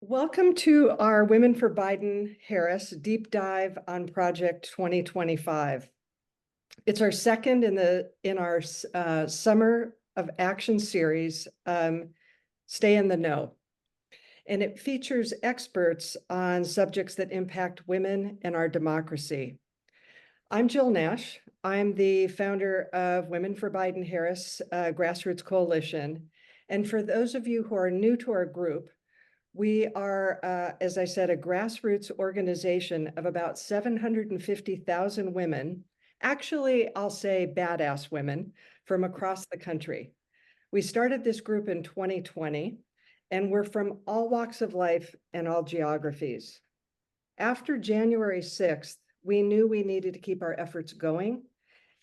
Welcome to our Women for Biden-Harris deep dive on Project 2025. It's our second in our Summer of Action series, Stay in the Know. And it features experts on subjects that impact women and our democracy. I'm Jill Nash. I'm the founder of Women for Biden-Harris Grassroots Coalition. And for those of you who are new to our group, we are, as I said, a grassroots organization of about 750,000 women. Actually, I'll say badass women from across the country. We started this group in 2020, and we're from all walks of life and all geographies. After January 6th, we knew we needed to keep our efforts going,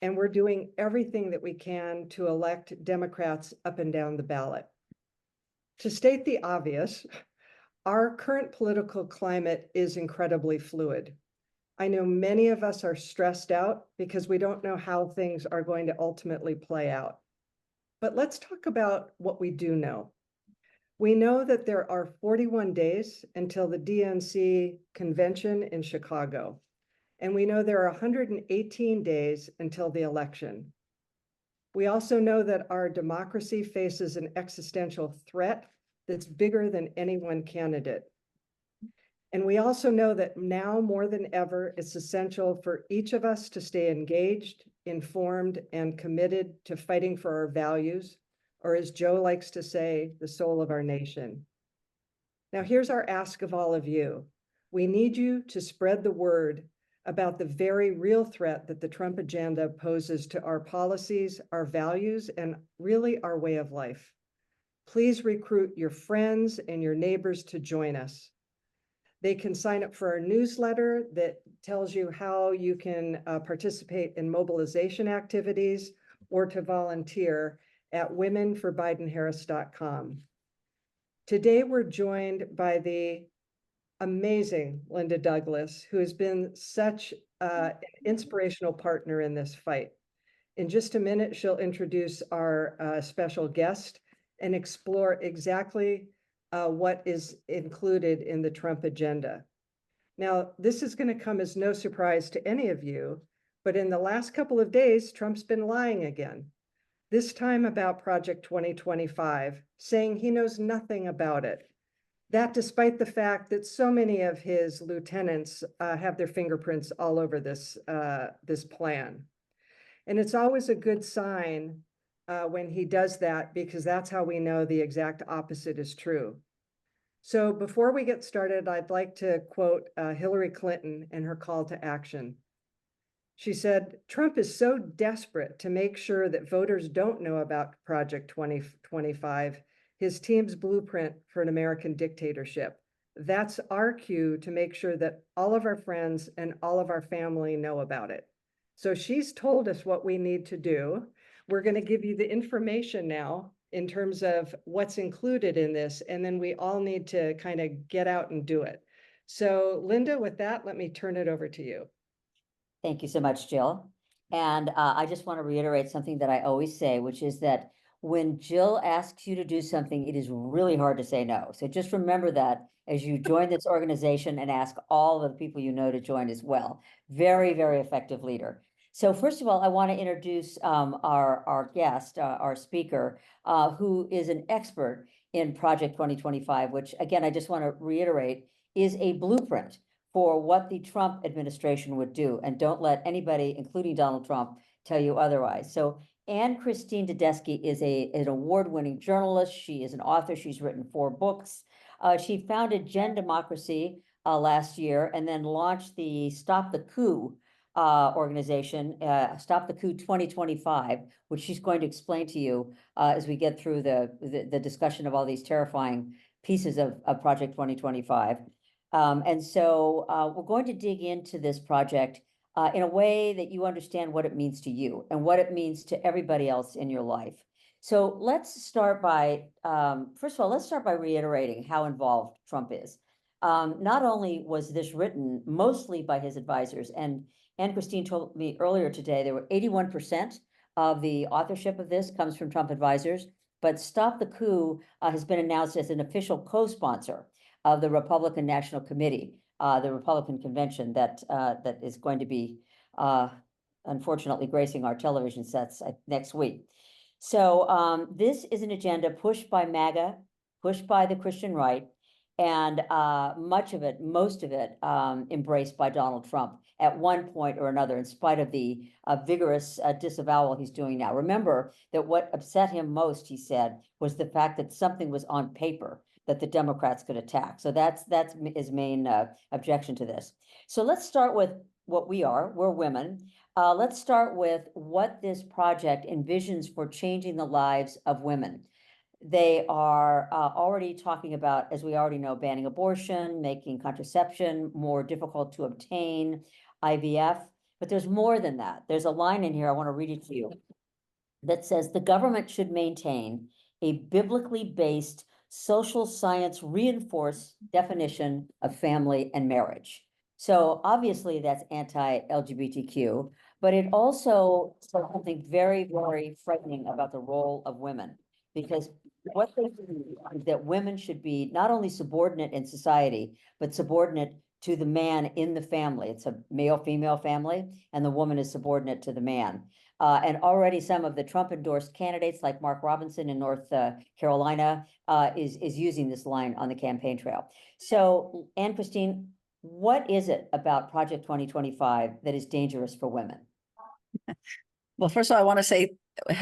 and we're doing everything that we can to elect Democrats up and down the ballot. To state the obvious, our current political climate is incredibly fluid. I know many of us are stressed out because we don't know how things are going to ultimately play out. But let's talk about what we do know. We know that there are 41 days until the DNC convention in Chicago, and we know there are 118 days until the election. We also know that our democracy faces an existential threat that's bigger than any one candidate. And we also know that now more than ever, it's essential for each of us to stay engaged, informed, and committed to fighting for our values, or as Joe likes to say, the soul of our nation. Now, here's our ask of all of you. We need you to spread the word about the very real threat that the Trump agenda poses to our policies, our values, and really our way of life. Please recruit your friends and your neighbors to join us. They can sign up for our newsletter that tells you how you can participate in mobilization activities or to volunteer at womenforbidenharris.com. Today, we're joined by the amazing Linda Douglas, who has been such an inspirational partner in this fight. In just a minute, she'll introduce our special guest and explore exactly what is included in the Trump agenda. Now, this is going to come as no surprise to any of you, but in the last couple of days, Trump's been lying again, this time about Project 2025, saying he knows nothing about it. That despite the fact that so many of his lieutenants have their fingerprints all over this plan. And it's always a good sign when he does that, because that's how we know the exact opposite is true. So before we get started, I'd like to quote Hillary Clinton and her call to action. She said, "Trump is so desperate to make sure that voters don't know about Project 2025, his team's blueprint for an American dictatorship. That's our cue to make sure that all of our friends and all of our family know about it." So she's told us what we need to do. We're going to give you the information now in terms of what's included in this, and then we all need to kind of get out and do it. So Linda, with that, let me turn it over to you. Thank you so much, Jill. And I just want to reiterate something that I always say, which is that when Jill asks you to do something, it is really hard to say no. So just remember that as you join this organization and ask all of the people you know to join as well. Very, very effective leader. So first of all, I want to introduce our guest, our speaker, who is an expert in Project 2025, which again, I just want to reiterate, is a blueprint for what the Trump administration would do. And don't let anybody, including Donald Trump, tell you otherwise. So Anne-Christine Tedeschi is an award-winning journalist. She is an author. She's written 4 books. She founded GenDemocracy last year and then launched the Stop the Coup organization, Stop the Coup 2025, which she's going to explain to you as we get through the discussion of all these terrifying pieces of Project 2025. And so we're going to dig into this project in a way that you understand what it means to you and what it means to everybody else in your life. So let's start by, first of all, let's start by reiterating how involved Trump is. Not only was this written mostly by his advisors, and Anne-Christine told me earlier today, there were 81% of the authorship of this comes from Trump advisors, but Stop the Coup has been announced as an official co-sponsor. of the Republican National Committee, the Republican convention that is going to be unfortunately gracing our television sets next week. So this is an agenda pushed by MAGA, pushed by the Christian right, and most of it, embraced by Donald Trump at one point or another, in spite of the vigorous disavowal he's doing now. Remember that what upset him most, he said, was the fact that something was on paper that the Democrats could attack. So that's his main objection to this. So let's start with what we're women. Let's start with what this project envisions for changing the lives of women. They are already talking about, as we already know, banning abortion, making contraception more difficult to obtain, IVF, but there's more than that. There's a line in here, I want to read it to you, that says the government should maintain a biblically based social science reinforced definition of family and marriage. So obviously that's anti-LGBTQ, but it also says something very, very frightening about the role of women, because what they believe is that women should be not only subordinate in society, but subordinate to the man in the family. It's a male-female family, and the woman is subordinate to the man. And already some of the Trump-endorsed candidates, like Mark Robinson in North Carolina, is using this line on the campaign trail. So, Anne Christine, what is it about Project 2025 that is dangerous for women? Well, first of all, I want to say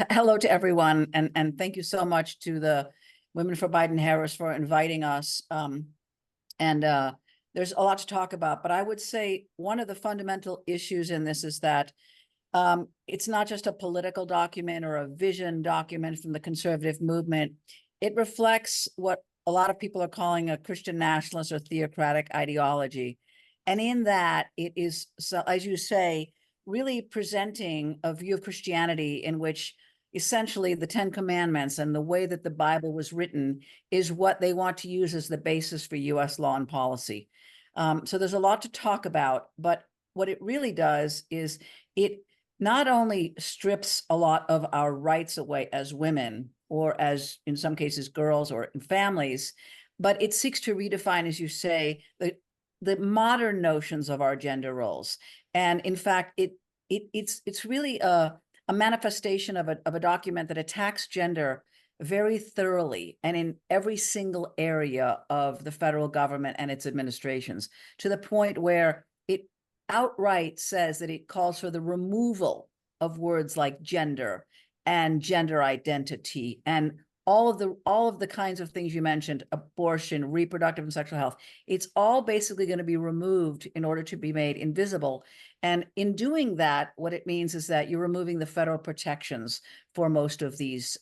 hello to everyone, and thank you so much to the Women for Biden-Harris for inviting us. There's a lot to talk about, but I would say one of the fundamental issues in this is that it's not just a political document or a vision document from the conservative movement. It reflects what a lot of people are calling a Christian nationalist or theocratic ideology. And in that, it is, so, as you say, really presenting a view of Christianity in which essentially the Ten Commandments and the way that the Bible was written is what they want to use as the basis for US law and policy. So there's a lot to talk about, but what it really does is it not only strips a lot of our rights away as women, or as in some cases girls or in families, but it seeks to redefine, as you say, the modern notions of our gender roles. And in fact, it's really a manifestation of a document that attacks gender very thoroughly and in every single area of the federal government and its administrations, to the point where it outright says that it calls for the removal of words like gender and gender identity and all of the kinds of things you mentioned, abortion, reproductive and sexual health. It's all basically going to be removed in order to be made invisible. And in doing that, what it means is that you're removing the federal protections for most of these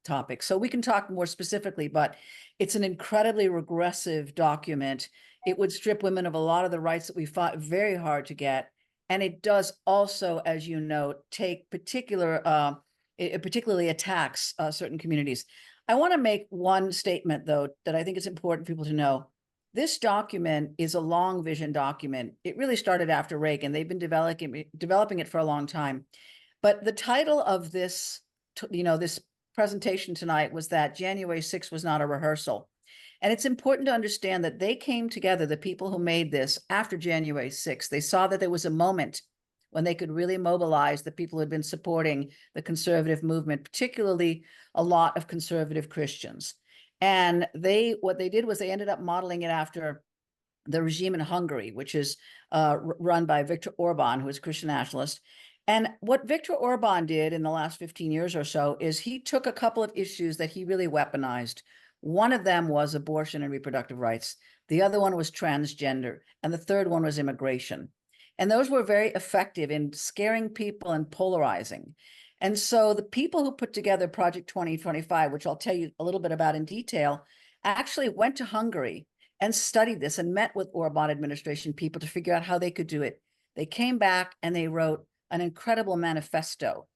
topics. So we can talk more specifically, but it's an incredibly regressive document. It would strip women of a lot of the rights that we fought very hard to get. And it does also, as you know, take it particularly attacks certain communities. I want to make one statement, though, that I think it's important for people to know. This document is a long vision document. It really started after Reagan. They've been developing it for a long time. But the title of this, this presentation tonight was that January 6th was not a rehearsal. And it's important to understand that they came together, the people who made this, after January 6th. They saw that there was a moment when they could really mobilize the people who had been supporting the conservative movement, particularly a lot of conservative Christians. And what they did was they ended up modeling it after the regime in Hungary, which is run by Viktor Orban, who is a Christian nationalist. And what Viktor Orban did in the last 15 years or so is he took a couple of issues that he really weaponized. One of them was abortion and reproductive rights. The other one was transgender. And the third one was immigration. And those were very effective in scaring people and polarizing. And so the people who put together Project 2025, which I'll tell you a little bit about in detail, actually went to Hungary and studied this and met with Orban administration people to figure out how they could do it. They came back and they wrote an incredible manifesto.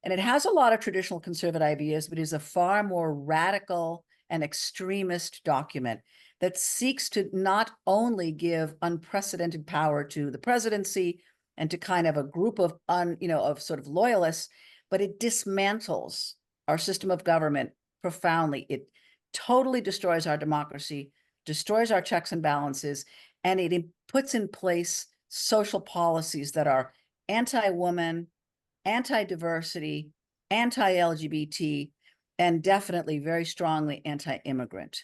And it has a lot of traditional conservative ideas, but is a far more radical and extremist document that seeks to not only give unprecedented power to the presidency and to kind of a group of sort of loyalists, but it dismantles our system of government profoundly. It totally destroys our democracy, destroys our checks and balances, and it puts in place social policies that are anti-woman, anti-diversity, anti-LGBT, and definitely very strongly anti-immigrant.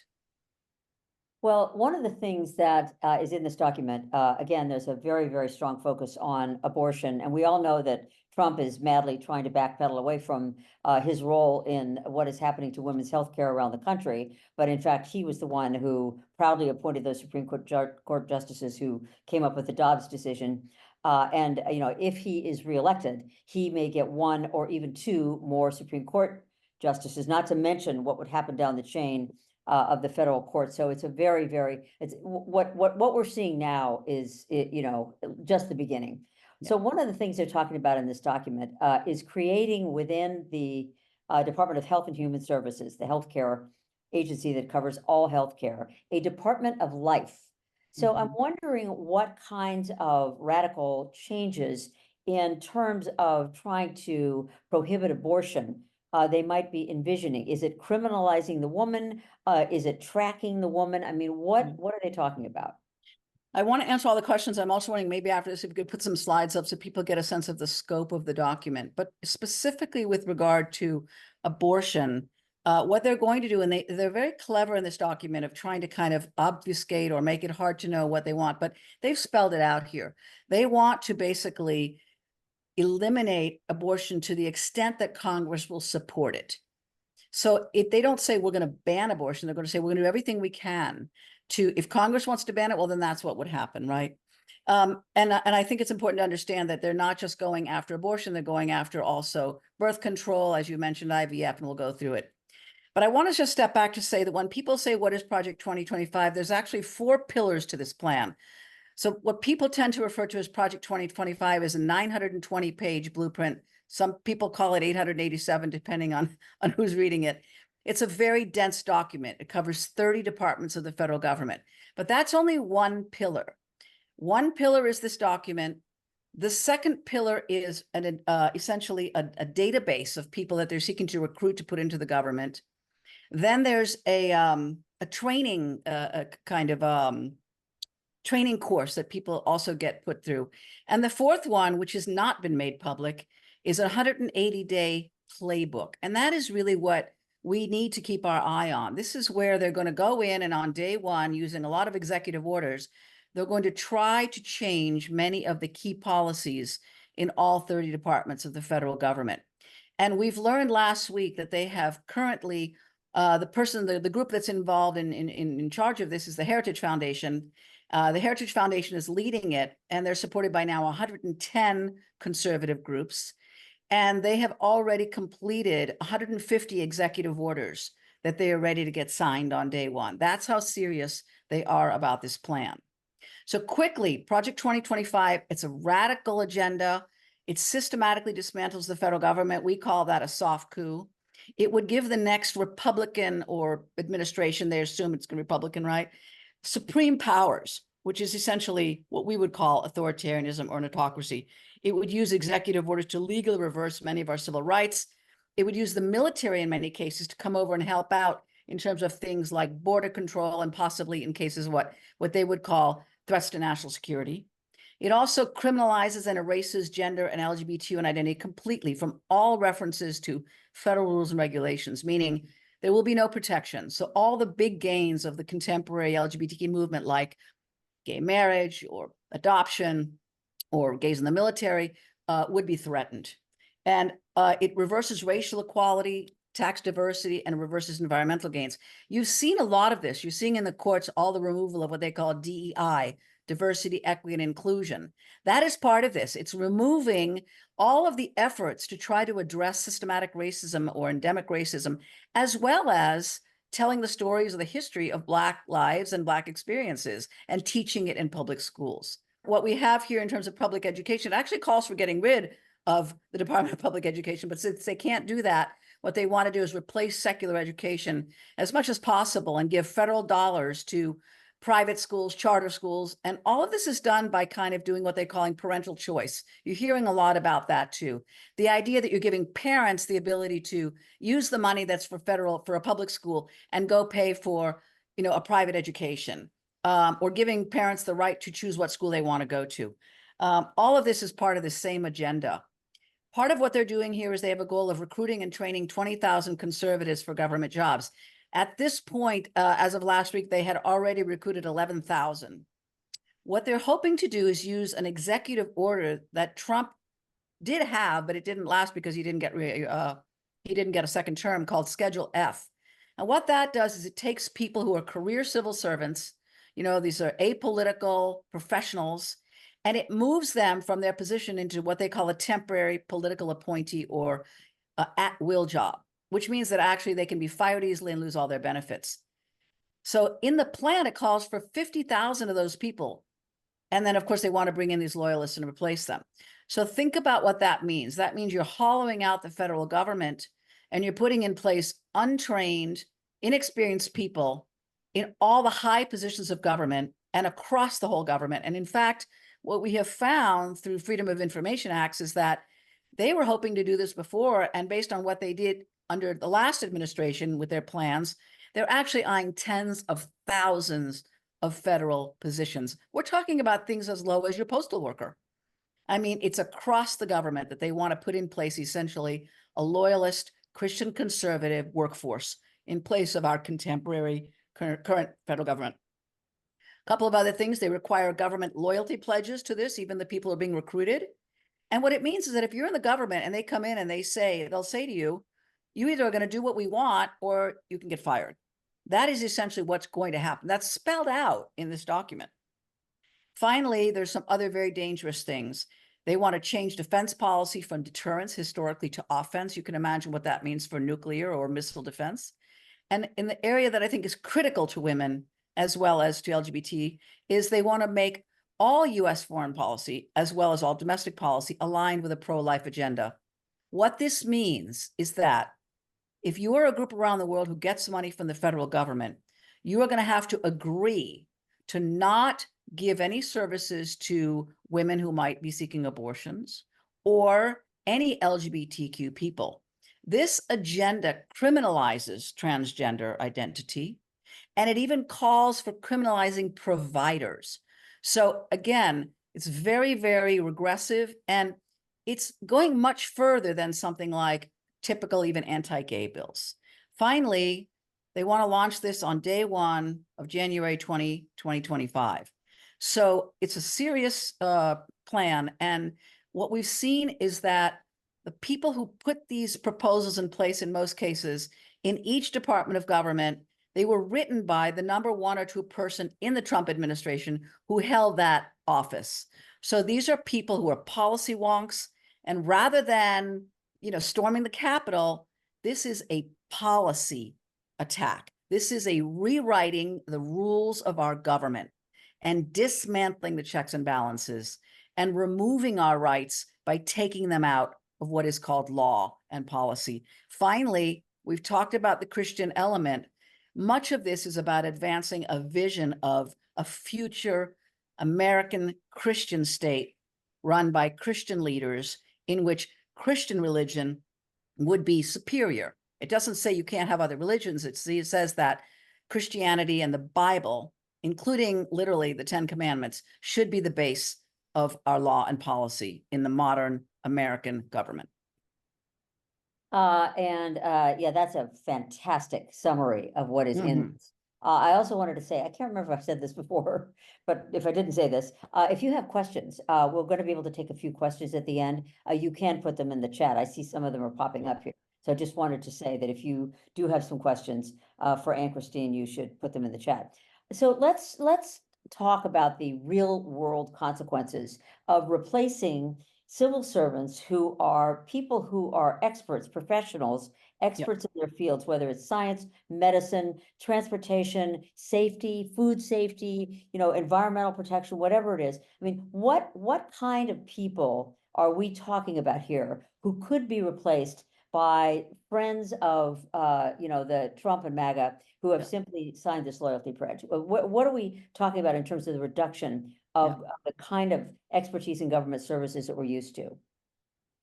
Well, one of the things that is in this document, again, there's a very, very strong focus on abortion. And we all know that Trump is madly trying to backpedal away from his role in what is happening to women's health care around the country. But in fact, he was the one who proudly appointed those Supreme Court justices who came up with the Dobbs decision. And if he is reelected, he may get one or even two more Supreme Court justices, not to mention what would happen down the chain of the federal court. So it's a very, it's what we're seeing now is, just the beginning. Yeah. So one of the things they're talking about in this document is creating within the Department of Health and Human Services, the healthcare agency that covers all healthcare, a Department of Life. So I'm wondering what kinds of radical changes in terms of trying to prohibit abortion they might be envisioning. Is it criminalizing the woman? Is it tracking the woman? I mean, what are they talking about? I want to answer all the questions. I'm also wondering maybe after this, if we could put some slides up so people get a sense of the scope of the document, but specifically with regard to abortion, what they're going to do, and they're very clever in this document of trying to kind of obfuscate or make it hard to know what they want, but they've spelled it out here. They want to basically eliminate abortion to the extent that Congress will support it. So if they don't say we're going to ban abortion, they're going to say we're going to do everything we can to, if Congress wants to ban it, well, then that's what would happen, right? And I think it's important to understand that they're not just going after abortion, they're going after also birth control, as you mentioned, IVF, and we'll go through it. But I want to just step back to say that when people say, what is Project 2025, there's actually 4 pillars to this plan. So what people tend to refer to as Project 2025 is a 920-page blueprint. Some people call it 887, depending on who's reading it. It's a very dense document. It covers 30 departments of the federal government, but that's only one pillar. One pillar is this document. The second pillar is essentially a database of people that they're seeking to recruit to put into the government. Then there's a training training course that people also get put through. And the fourth one, which has not been made public, is a 180-day playbook. And that is really what we need to keep our eye on. This is where they're going to go in and on day one, using a lot of executive orders, they're going to try to change many of the key policies in all 30 departments of the federal government. And we've learned last week that they have currently, the group that's involved in charge of this is the Heritage Foundation. The Heritage Foundation is leading it, and they're supported by now 110 conservative groups. And they have already completed 150 executive orders that they are ready to get signed on day one. That's how serious they are about this plan. So quickly, Project 2025, it's a radical agenda. It systematically dismantles the federal government. We call that a soft coup. It would give the next Republican or administration, they assume it's going to be Republican, right? Supreme powers, which is essentially what we would call authoritarianism or an autocracy. It would use executive orders to legally reverse many of our civil rights. It would use the military in many cases to come over and help out in terms of things like border control and possibly in cases what they would call threats to national security. It also criminalizes and erases gender and LGBTQ and identity completely from all references to federal rules and regulations, meaning there will be no protection. So all the big gains of the contemporary LGBTQ movement, like gay marriage or adoption or gays in the military, would be threatened. And it reverses racial equality, tax diversity, and reverses environmental gains. You've seen a lot of this. You're seeing in the courts all the removal of what they call DEI, diversity, equity, and inclusion. That is part of this. It's removing all of the efforts to try to address systematic racism or endemic racism, as well as telling the stories of the history of Black lives and Black experiences and teaching it in public schools. What we have here in terms of public education actually calls for getting rid of the Department of Public Education, but since they can't do that, what they want to do is replace secular education as much as possible and give federal dollars to private schools, charter schools, and all of this is done by kind of doing what they're calling parental choice. You're hearing a lot about that too. The idea that you're giving parents the ability to use the money that's for a public school and go pay for a private education, or giving parents the right to choose what school they want to go to. All of this is part of the same agenda. Part of what they're doing here is they have a goal of recruiting and training 20,000 conservatives for government jobs. At this point, as of last week, they had already recruited 11,000. What they're hoping to do is use an executive order that Trump did have, but it didn't last because he didn't get a second term, called Schedule F. And what that does is it takes people who are career civil servants, these are apolitical professionals, and it moves them from their position into what they call a temporary political appointee or at-will job, which means that actually they can be fired easily and lose all their benefits. So in the plan, it calls for 50,000 of those people. And then, of course, they want to bring in these loyalists and replace them. So think about what that means. That means you're hollowing out the federal government and you're putting in place untrained, inexperienced people in all the high positions of government and across the whole government. And in fact, what we have found through Freedom of Information Acts is that they were hoping to do this before, and based on what they did under the last administration with their plans, they're actually eyeing tens of thousands of federal positions. We're talking about things as low as your postal worker. I mean, it's across the government that they want to put in place essentially a loyalist, Christian conservative workforce in place of our contemporary current federal government. A couple of other things, they require government loyalty pledges to this, even the people who are being recruited. And what it means is that if you're in the government and they come in and they'll say to you, you either are going to do what we want or you can get fired. That is essentially what's going to happen. That's spelled out in this document. Finally, there's some other very dangerous things. They want to change defense policy from deterrence historically to offense. You can imagine what that means for nuclear or missile defense. And in the area that I think is critical to women as well as to LGBT is they want to make all US foreign policy as well as all domestic policy aligned with a pro-life agenda. What this means is that if you are a group around the world who gets money from the federal government, you are going to have to agree to not give any services to women who might be seeking abortions or any LGBTQ people. This agenda criminalizes transgender identity, and it even calls for criminalizing providers. So again, it's very, very regressive, and it's going much further than something like typical even anti-gay bills. Finally, they want to launch this on day 1 of January 2025. So it's a serious plan. And what we've seen is that the people who put these proposals in place in most cases in each department of government, they were written by the number 1 or 2 person in the Trump administration who held that office. So these are people who are policy wonks, and rather than storming the Capitol, this is a policy attack. This is a rewriting the rules of our government and dismantling the checks and balances and removing our rights by taking them out of what is called law and policy. Finally, we've talked about the Christian element. Much of this is about advancing a vision of a future American Christian state run by Christian leaders in which Christian religion would be superior. It doesn't say you can't have other religions. It says that Christianity and the Bible, including literally the 10 Commandments, should be the base of our law and policy in the modern American government. Yeah, that's a fantastic summary of what is in this. I also wanted to say, I can't remember if I've said this before, but if I didn't say this, if you have questions, we're going to be able to take a few questions at the end. You can put them in the chat. I see some of them are popping up here. So I just wanted to say that if you do have some questions for Anne Christine, you should put them in the chat. So let's talk about the real world consequences of replacing civil servants who are people who are experts, professionals, experts in their fields, whether it's science, medicine, transportation, safety, food safety, environmental protection, whatever it is. I mean, what kind of people are we talking about here who could be replaced by friends of, the Trump and MAGA who have simply signed this loyalty pledge? What are we talking about in terms of the reduction of the kind of expertise in government services that we're used to?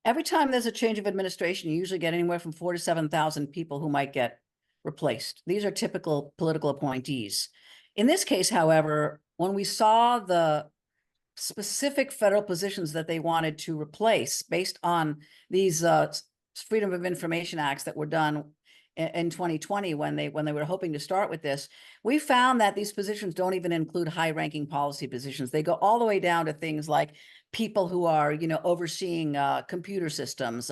Every time there's a change of administration, you usually get anywhere from 4,000 to 7,000 people who might get replaced. These are typical political appointees. In this case, however, when we saw the specific federal positions that they wanted to replace based on these Freedom of Information Acts that were done in 2020 when they were hoping to start with this, we found that these positions don't even include high-ranking policy positions. They go all the way down to things like people who are, overseeing computer systems.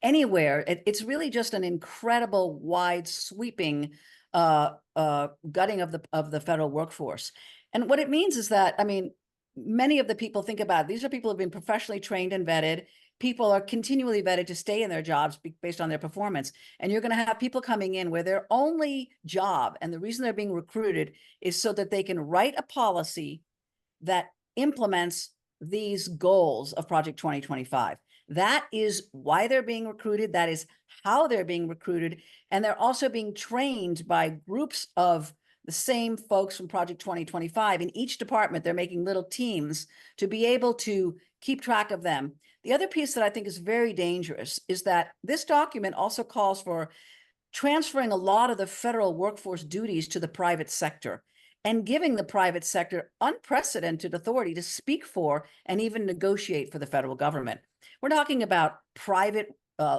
Anywhere, it's really just an incredible, wide, sweeping gutting of the federal workforce. And what it means is that, I mean, many of the people think about it, these are people who have been professionally trained and vetted. People are continually vetted to stay in their jobs based on their performance. And you're going to have people coming in where their only job and the reason they're being recruited is so that they can write a policy that implements these goals of Project 2025. That is why they're being recruited. That is how they're being recruited. And they're also being trained by groups of the same folks from Project 2025. In each department, they're making little teams to be able to keep track of them. The other piece that I think is very dangerous is that this document also calls for transferring a lot of the federal workforce duties to the private sector and giving the private sector unprecedented authority to speak for and even negotiate for the federal government. We're talking about private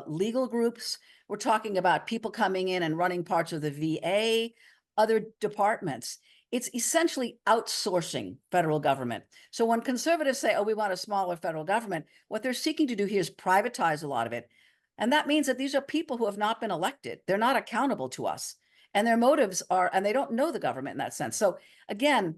legal groups. We're talking about people coming in and running parts of the VA, other departments. It's essentially outsourcing federal government. So when conservatives say, oh, we want a smaller federal government, what they're seeking to do here is privatize a lot of it. And that means that these are people who have not been elected. They're not accountable to us. And their motives are, and they don't know the government in that sense. So again,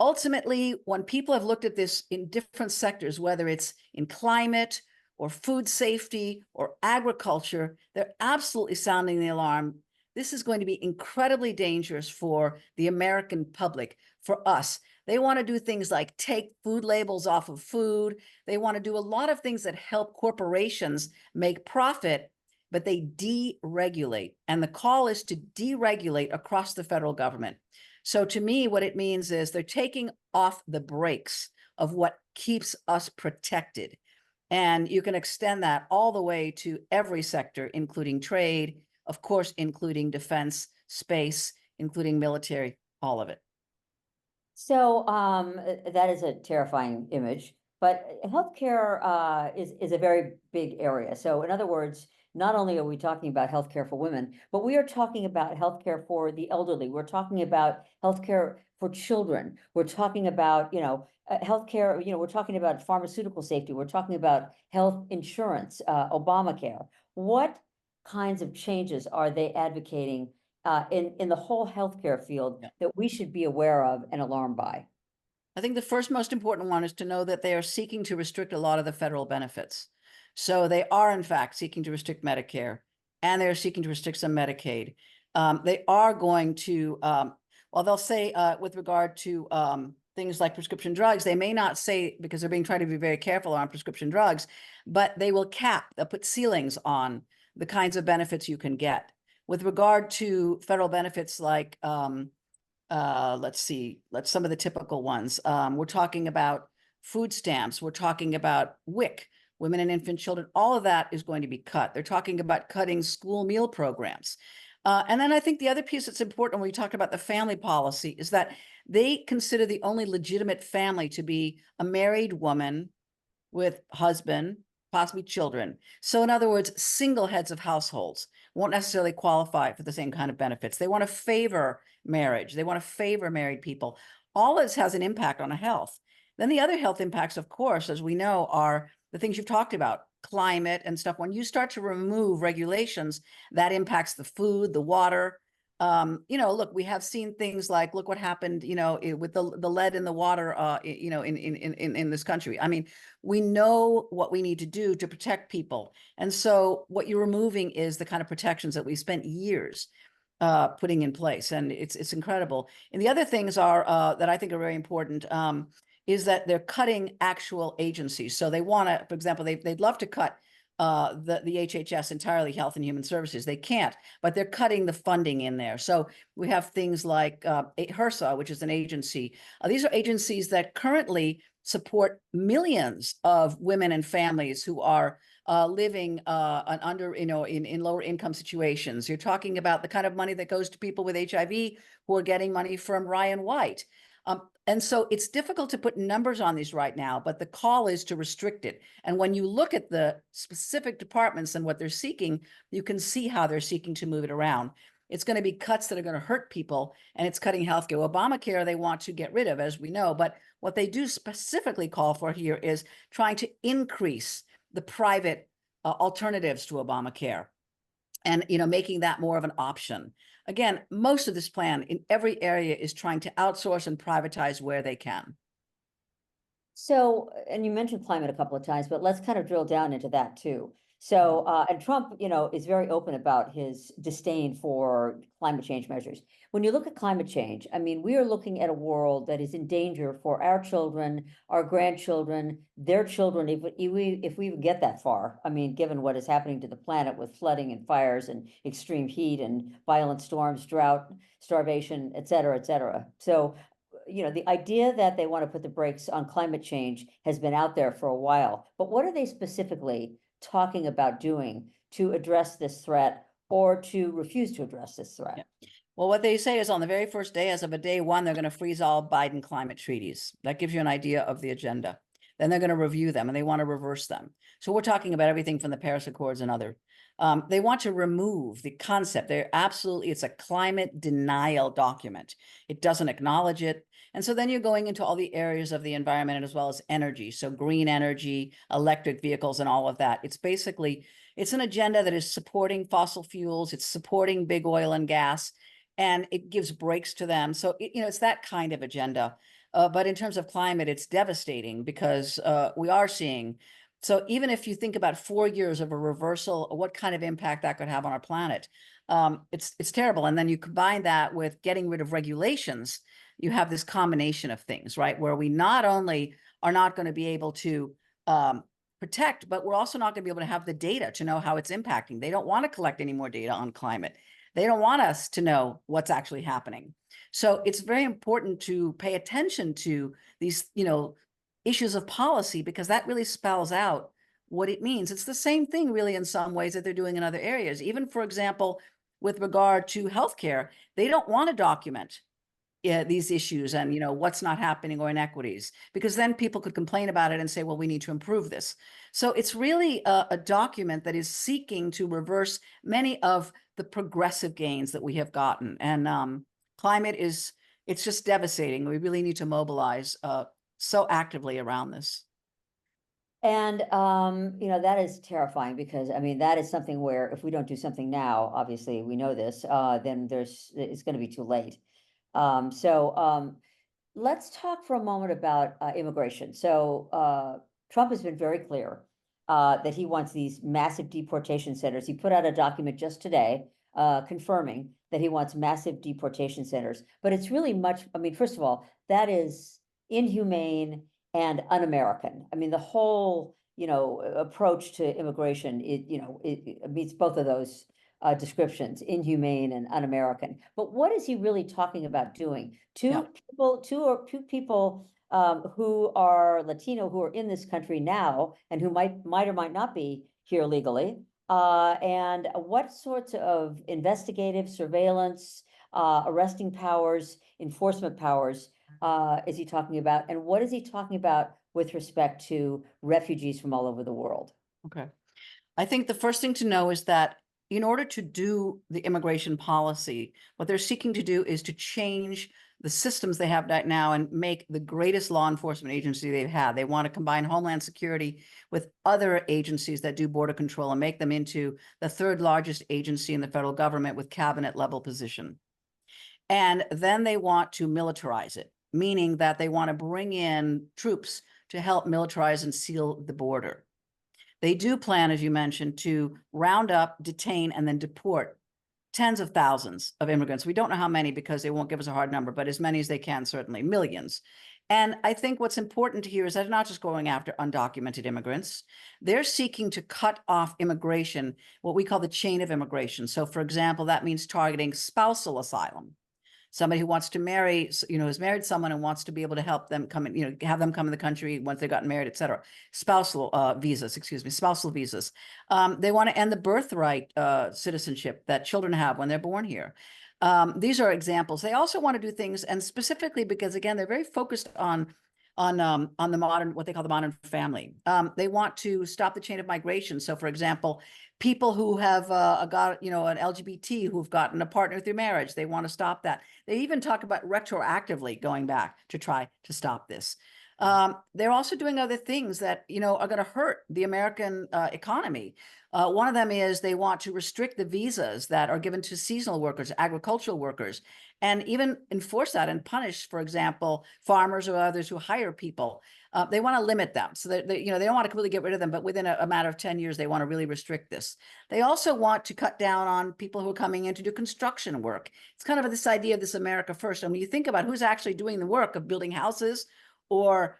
ultimately, when people have looked at this in different sectors, whether it's in climate or food safety or agriculture, they're absolutely sounding the alarm. This is going to be incredibly dangerous for the American public, for us. They want to do things like take food labels off of food. They want to do a lot of things that help corporations make profit, but they deregulate. And the call is to deregulate across the federal government. So to me, what it means is they're taking off the brakes of what keeps us protected. And you can extend that all the way to every sector, including trade, of course, including defense, space, including military, all of it. So that is a terrifying image, but healthcare is a very big area. So in other words, not only are we talking about healthcare for women, but we are talking about healthcare for the elderly. We're talking about healthcare for children. We're talking about, healthcare, we're talking about pharmaceutical safety. We're talking about health insurance, Obamacare. What kinds of changes are they advocating in the whole healthcare field that we should be aware of and alarmed by? I think the first most important one is to know that they are seeking to restrict a lot of the federal benefits. So they are, in fact, seeking to restrict Medicare, and they're seeking to restrict some Medicaid. They are going to, well, they'll say with regard to things like prescription drugs, they may not say, because they're being trying to be very careful on prescription drugs, but they will cap, they'll put ceilings on the kinds of benefits you can get. With regard to federal benefits like, let's see, some of the typical ones. We're talking about food stamps. We're talking about WIC, women and infant children. All of that is going to be cut. They're talking about cutting school meal programs. And then I think the other piece that's important when we talk about the family policy is that they consider the only legitimate family to be a married woman with husband, possibly children. So in other words, single heads of households won't necessarily qualify for the same kind of benefits. They want to favor marriage. They want to favor married people. All this has an impact on health. Then the other health impacts, of course, as we know, are the things you've talked about, climate and stuff. When you start to remove regulations, that impacts the food, the water. Look, we have seen things like, look what happened, with the lead in the water, in this country. I mean, we know what we need to do to protect people. And so what you're removing is the kind of protections that we've spent years putting in place. And it's incredible. And the other things are that I think are very important is that they're cutting actual agencies. So they want to, for example, they'd love to cut the HHS entirely, Health and Human Services. They can't, but they're cutting the funding in there. So we have things like HRSA, which is an agency. These are agencies that currently support millions of women and families who are living under, in lower income situations. You're talking about the kind of money that goes to people with HIV who are getting money from Ryan White. And so it's difficult to put numbers on these right now, but the call is to restrict it. And when you look at the specific departments and what they're seeking, you can see how they're seeking to move it around. It's going to be cuts that are going to hurt people, and it's cutting healthcare. Obamacare, they want to get rid of, as we know, but what they do specifically call for here is trying to increase the private alternatives to Obamacare and, making that more of an option. Again, most of this plan in every area is trying to outsource and privatize where they can. So, and you mentioned climate a couple of times, but let's kind of drill down into that too. So, and Trump, is very open about his disdain for climate change measures. When you look at climate change, I mean, we are looking at a world that is in danger for our children, our grandchildren, their children, if we even get that far. I mean, given what is happening to the planet with flooding and fires and extreme heat and violent storms, drought, starvation, et cetera, et cetera. So, the idea that they want to put the brakes on climate change has been out there for a while, but what are they specifically talking about doing to address this threat or to refuse to address this threat? Yeah. Well, what they say is on the very first day, as of a day one, they're going to freeze all Biden climate treaties. That gives you an idea of the agenda. Then they're going to review them and they want to reverse them. So we're talking about everything from the Paris Accords and other. They want to remove the concept. It's a climate denial document. It doesn't acknowledge it. And so then you're going into all the areas of the environment as well as energy. So green energy, electric vehicles, and all of that. It's an agenda that is supporting fossil fuels. It's supporting big oil and gas, and it gives breaks to them. So, it's that kind of agenda. But in terms of climate, it's devastating because we are seeing. So even if you think about 4 years of a reversal, what kind of impact that could have on our planet, it's terrible. And then you combine that with getting rid of regulations. You have this combination of things, right? Where we not only are not going to be able to protect, but we're also not going to be able to have the data to know how it's impacting. They don't want to collect any more data on climate. They don't want us to know what's actually happening. So it's very important to pay attention to these, issues of policy, because that really spells out what it means. It's the same thing really in some ways that they're doing in other areas. Even, for example, with regard to healthcare, they don't want to document these issues and, what's not happening or inequities, because then people could complain about it and say, well, we need to improve this. So it's really a document that is seeking to reverse many of the progressive gains that we have gotten. And climate it's just devastating. We really need to mobilize so actively around this. And, that is terrifying because, I mean, that is something where if we don't do something now, obviously we know this, then it's going to be too late. Let's talk for a moment about immigration. So Trump has been very clear that he wants these massive deportation centers. He put out a document just today confirming that he wants massive deportation centers. But it's really first of all, that is inhumane and un-American. I mean, the whole, approach to immigration, it meets both of those descriptions, inhumane and un-American. But what is he really talking about doing? Two people who are Latino, who are in this country now, and who might or might not be here legally. And what sorts of investigative surveillance, arresting powers, enforcement powers is he talking about? And what is he talking about with respect to refugees from all over the world? Okay. I think the first thing to know is that in order to do the immigration policy, what they're seeking to do is to change the systems they have right now and make the greatest law enforcement agency they've had. They want to combine Homeland Security with other agencies that do border control and make them into the third largest agency in the federal government with cabinet level position. And then they want to militarize it, meaning that they want to bring in troops to help militarize and seal the border. They do plan, as you mentioned, to round up, detain, and then deport tens of thousands of immigrants. We don't know how many because they won't give us a hard number, but as many as they can, certainly, millions. And I think what's important here is that they're not just going after undocumented immigrants. They're seeking to cut off immigration, what we call the chain of immigration. So, for example, that means targeting spousal asylum. somebody who wants to marry, has married someone and wants to be able to help them come in, have them come in the country once they've gotten married, et cetera. Spousal visas, spousal visas. They want to end the birthright citizenship that children have when they're born here. These are examples. They also want to do things, and specifically because, again, they're very focused on the modern, what they call the modern family. They want to stop the chain of migration. So, for example, people who have got, an LGBT who've gotten a partner through marriage, they want to stop that. They even talk about retroactively going back to try to stop this. They're also doing other things that, are going to hurt the American economy. One of them is they want to restrict the visas that are given to seasonal workers, agricultural workers, and even enforce that and punish, for example, farmers or others who hire people. They want to limit them so that they don't want to completely get rid of them, but within a matter of 10 years, they want to really restrict this. They also want to cut down on people who are coming in to do construction work. It's kind of this idea of this America first. And when you think about who's actually doing the work of building houses or,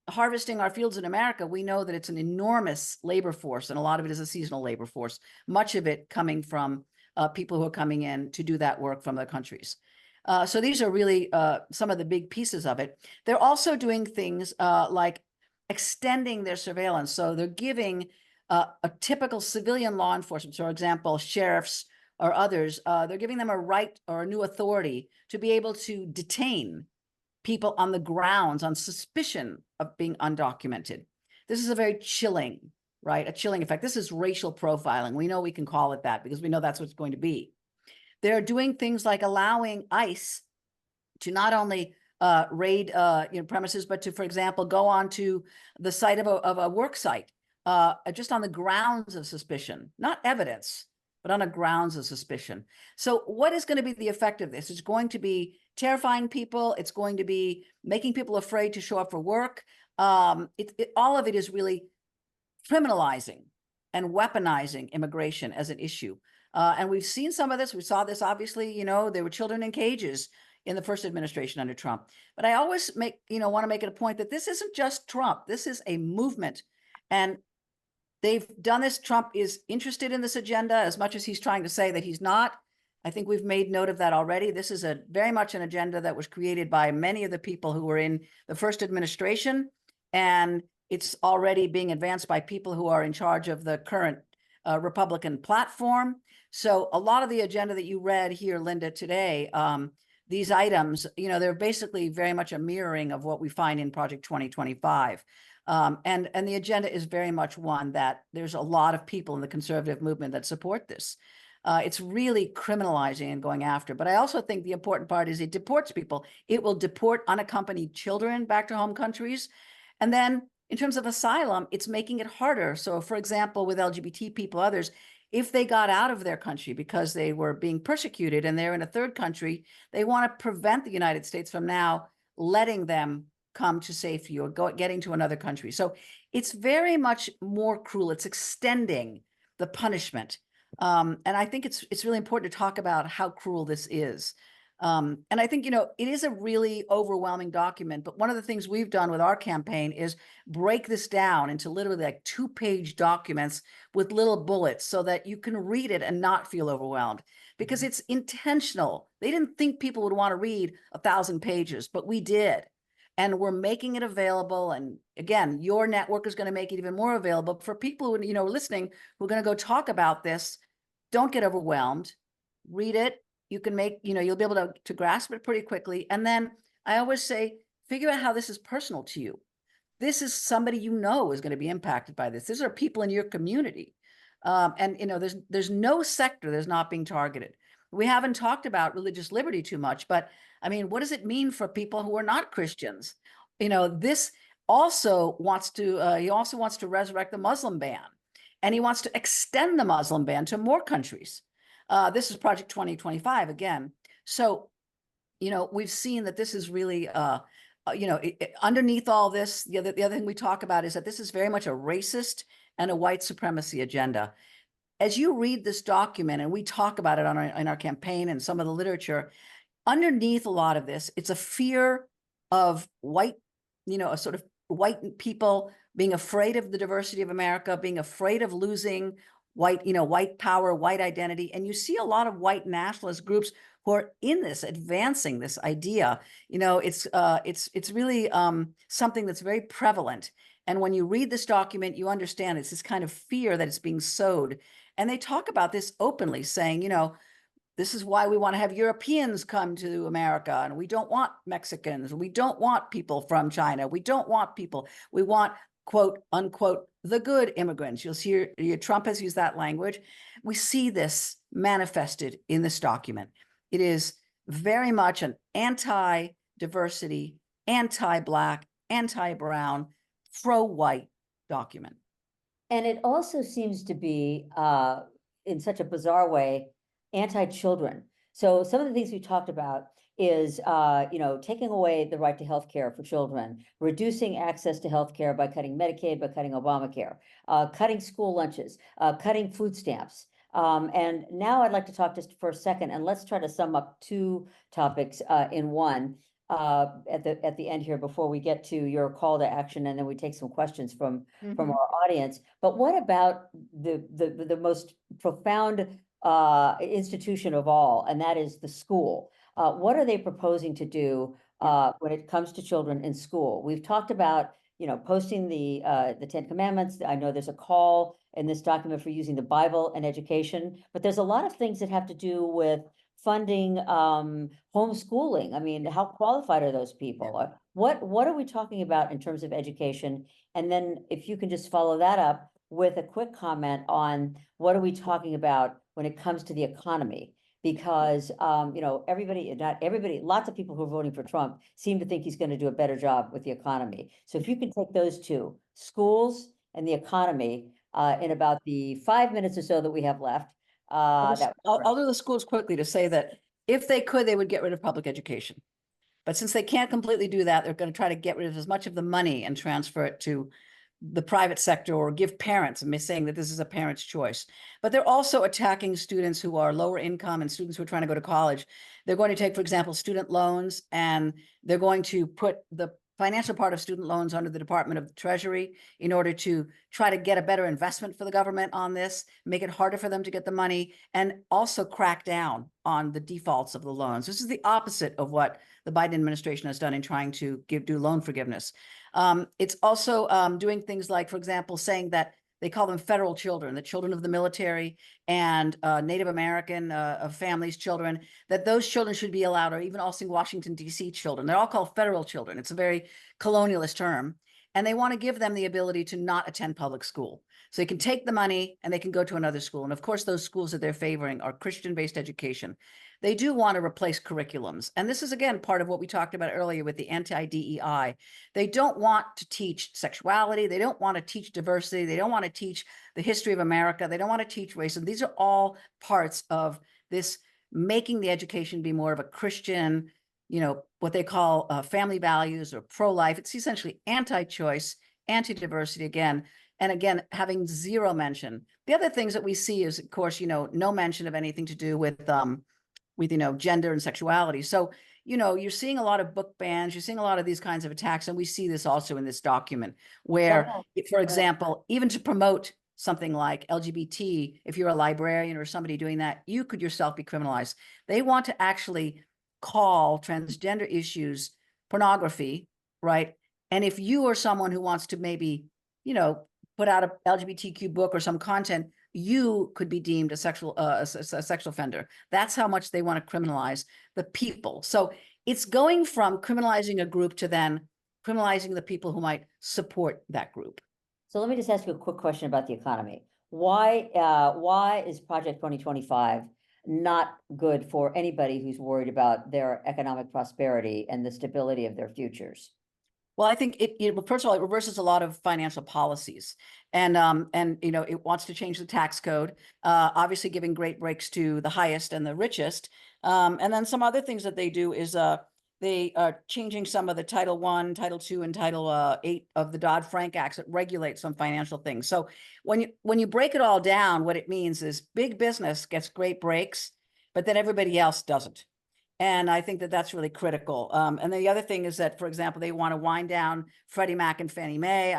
harvesting our fields in America, we know that it's an enormous labor force, and a lot of it is a seasonal labor force, much of it coming from people who are coming in to do that work from other countries. So these are really some of the big pieces of it. They're also doing things like extending their surveillance. So they're giving a typical civilian law enforcement, so for example, sheriffs or others, they're giving them a right or a new authority to be able to detain people on the grounds on suspicion of being undocumented. This is a very chilling, right? A chilling effect. This is racial profiling. We know we can call it that because we know that's what it's going to be. They're doing things like allowing ICE to not only raid premises, but to, for example, go onto the site of a work site just on the grounds of suspicion, not evidence, but on the grounds of suspicion. So what is going to be the effect of this? It's going to be terrifying people. It's going to be making people afraid to show up for work. All of it is really criminalizing and weaponizing immigration as an issue. And we've seen some of this. We saw this, obviously, there were children in cages in the first administration under Trump. But I always want to make it a point that this isn't just Trump. This is a movement. And they've done this. Trump is interested in this agenda as much as he's trying to say that he's not. I think we've made note of that already. This is very much an agenda that was created by many of the people who were in the first administration. And it's already being advanced by people who are in charge of the current Republican platform. So a lot of the agenda that you read here, Linda, today, these items, they're basically very much a mirroring of what we find in Project 2025. And the agenda is very much one that there's a lot of people in the conservative movement that support this. It's really criminalizing and going after. But I also think the important part is it deports people. It will deport unaccompanied children back to home countries. And then in terms of asylum, it's making it harder. So, for example, with LGBT people, others, if they got out of their country because they were being persecuted and they're in a third country, they want to prevent the United States from now letting them come to safety or getting to another country. So it's very much more cruel. It's extending the punishment. And I think it's really important to talk about how cruel this is. And I think, it is a really overwhelming document, but one of the things we've done with our campaign is break this down into literally like 2-page documents with little bullets so that you can read it and not feel overwhelmed, because it's intentional. They didn't think people would want to read 1,000 pages, but we did. And we're making it available. And again, your network is going to make it even more available for people who, listening, who are going to go talk about this. Don't get overwhelmed. Read it. You can make, you'll be able to grasp it pretty quickly. And then I always say, figure out how this is personal to you. This is somebody is going to be impacted by this. These are people in your community. And there's no sector that's not being targeted. We haven't talked about religious liberty too much, but I mean, what does it mean for people who are not Christians? This also wants to, he also wants to resurrect the Muslim ban, and he wants to extend the Muslim ban to more countries. This is Project 2025 again. So, we've seen that this is really, underneath all this, the other thing we talk about is that this is very much a racist and a white supremacy agenda. As you read this document, and we talk about it in our campaign and some of the literature, underneath a lot of this, it's a fear of white, a sort of white people being afraid of the diversity of America, being afraid of losing white power, white identity. And you see a lot of white nationalist groups who are in this, advancing this idea. You know, it's really something that's very prevalent. And when you read this document, you understand it's this kind of fear that is being sowed. And they talk about this openly, saying, you know, this is why we want to have Europeans come to America, and we don't want Mexicans. We don't want people from China. We don't want people. We want, quote unquote, the good immigrants. You'll see Trump has used that language. We see this manifested in this document. It is very much an anti-diversity, anti-Black, anti-brown, pro-white document. And it also seems to be, in such a bizarre way, anti-children. So some of the things we talked about is, you know, taking away the right to health care for children, reducing access to health care by cutting Medicaid, by cutting Obamacare, cutting school lunches, cutting food stamps. And now I'd like to talk just for a second, and let's try to sum up two topics in one at the end here before we get to your call to action, and then we take some questions from our audience. But what about the most profound institution of all, and that is the school? What are they proposing to do when it comes to children in school? We've talked about, you know, posting the Ten Commandments. I know there's a call in this document for using the Bible in education, but there's a lot of things that have to do with funding homeschooling. I mean, how qualified are those people? What are we talking about in terms of education? And then if you can just follow that up with a quick comment on what are we talking about when it comes to the economy? Because, you know, not everybody, lots of people who are voting for Trump seem to think he's going to do a better job with the economy. So if you can take those two, schools and the economy, in about the 5 minutes or so that we have left. I'll do the schools quickly to say that if they could, they would get rid of public education. But since they can't completely do that, they're going to try to get rid of as much of the money and transfer it to the private sector, or give parents, I'm saying that this is a parent's choice. But they're also attacking students who are lower income and students who are trying to go to college. They're going to take, for example, student loans, and they're going to put the financial part of student loans under the Department of the Treasury in order to try to get a better investment for the government on this, make it harder for them to get the money, and also crack down on the defaults of the loans. This is the opposite of what the Biden administration has done in trying to do loan forgiveness. It's also doing things like, for example, saying that they call them federal children, the children of the military and Native American families' children, that those children should be allowed, or even also Washington, D.C. children. They're all called federal children. It's a very colonialist term. And they want to give them the ability to not attend public school. So they can take the money and they can go to another school. And of course, those schools that they're favoring are Christian-based education. They do want to replace curriculums. And this is, again, part of what we talked about earlier with the anti-DEI. They don't want to teach sexuality. They don't want to teach diversity. They don't want to teach the history of America. They don't want to teach race. And these are all parts of this making the education be more of a Christian, you know, what they call family values or pro-life. It's essentially anti-choice, anti-diversity again. And again, having zero mention. The other things that we see is, of course, you know, no mention of anything to do with you know, gender and sexuality. So, you know, you're seeing a lot of book bans, you're seeing a lot of these kinds of attacks. And we see this also in this document where, for example, even to promote something like LGBT, if you're a librarian or somebody doing that, you could yourself be criminalized. They want to actually call transgender issues pornography, right? And if you are someone who wants to maybe, you know, put out a LGBTQ book or some content, you could be deemed a sexual offender. That's how much they want to criminalize the people. So it's going from criminalizing a group to then criminalizing the people who might support that group. So let me just ask you a quick question about the economy. Why is Project 2025 not good for anybody who's worried about their economic prosperity and the stability of their futures? Well, I think it first of all, it reverses a lot of financial policies, and you know, it wants to change the tax code, obviously giving great breaks to the highest and the richest, and then some other things that they do is they are changing some of the Title I, Title II, and Title 8 of the Dodd-Frank Acts that regulate some financial things. So when you break it all down, what it means is big business gets great breaks, but then everybody else doesn't. And I think that that's really critical. And the other thing is that, for example, they want to wind down Freddie Mac and Fannie Mae.